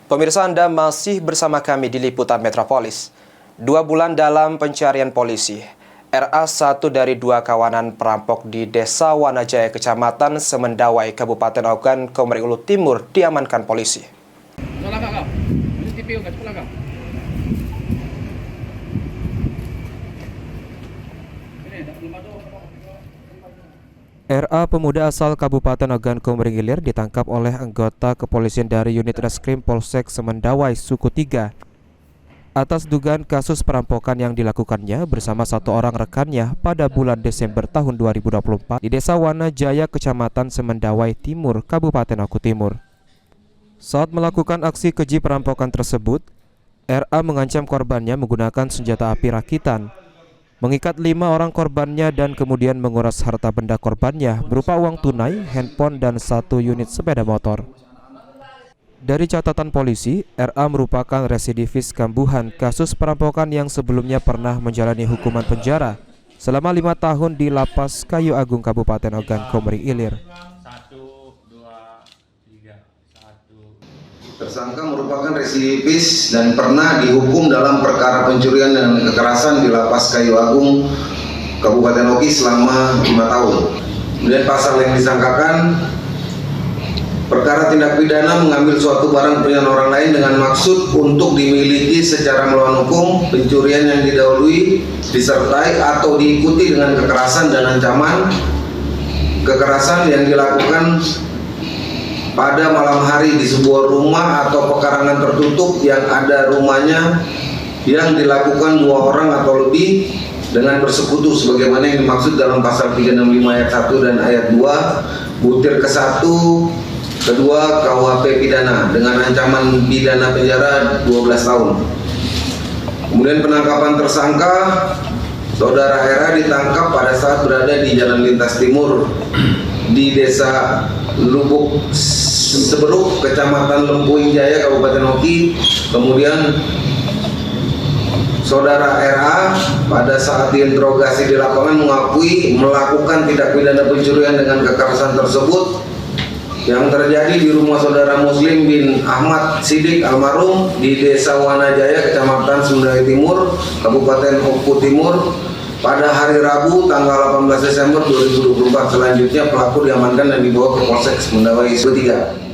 Pemirsa, Anda masih bersama kami di Liputan Metropolis. 2 bulan dalam pencarian polisi, RA, satu dari 2 kawanan perampok di Desa Wanajaya, Kecamatan Semendawai, Kabupaten Ogan Komering Ulu Timur, diamankan polisi. RA, pemuda asal Kabupaten Ogan Komering Ilir, ditangkap oleh anggota kepolisian dari unit Reskrim Polsek Semendawai Suku 3 atas dugaan kasus perampokan yang dilakukannya bersama 1 orang rekannya pada bulan Desember tahun 2024 di Desa Wanajaya, Kecamatan Semendawai Timur, Kabupaten Oku Timur. Saat melakukan aksi keji perampokan tersebut, RA mengancam korbannya menggunakan senjata api rakitan, mengikat 5 orang korbannya dan kemudian menguras harta benda korbannya berupa uang tunai, handphone, dan 1 unit sepeda motor. Dari catatan polisi, RA merupakan residivis kambuhan kasus perampokan yang sebelumnya pernah menjalani hukuman penjara selama 5 tahun di Lapas Kayu Agung, Kabupaten Ogan Komering Ilir. Tersangka merupakan residivis dan pernah dihukum dalam perkara pencurian dan kekerasan di Lapas Kayu Agung, Kabupaten Oki selama 5 tahun. Kemudian pasal yang disangkakan, perkara tindak pidana mengambil suatu barang punya orang lain dengan maksud untuk dimiliki secara melawan hukum, pencurian yang didahului, disertai atau diikuti dengan kekerasan dan ancaman, kekerasan yang dilakukan pada malam hari di sebuah rumah atau pekarangan tertutup yang ada rumahnya, yang dilakukan 2 orang atau lebih dengan bersekutu sebagaimana yang dimaksud dalam pasal 365 ayat 1 dan ayat 2 butir ke-1 kedua KUHP pidana dengan ancaman pidana penjara 12 tahun. Kemudian penangkapan tersangka, Saudara RA ditangkap pada saat berada di Jalan Lintas Timur di Desa Lubuk Seberuk, Kecamatan Lempuing Jaya, Kabupaten Oki. Kemudian Saudara RA pada saat diinterogasi di lapangan mengakui melakukan tindak pidana pencurian dengan kekerasan tersebut yang terjadi di rumah Saudara Muslim bin Ahmad Sidik almarhum di Desa Wanajaya, Kecamatan Semendawai Timur, Kabupaten Oku Timur pada hari Rabu tanggal 18 Desember 2024. Selanjutnya pelaku diamankan dan dibawa ke Polsek Semendawai Suku 3.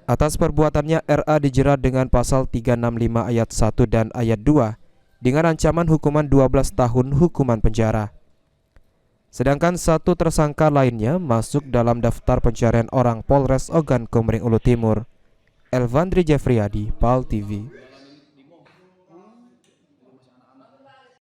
Atas perbuatannya, RA dijerat dengan pasal 365 ayat 1 dan ayat 2 dengan ancaman hukuman 12 tahun hukuman penjara. Sedangkan 1 tersangka lainnya masuk dalam daftar pencarian orang Polres Ogan Komering Ulu Timur. Elvandri Jeffriyadi, PAL TV.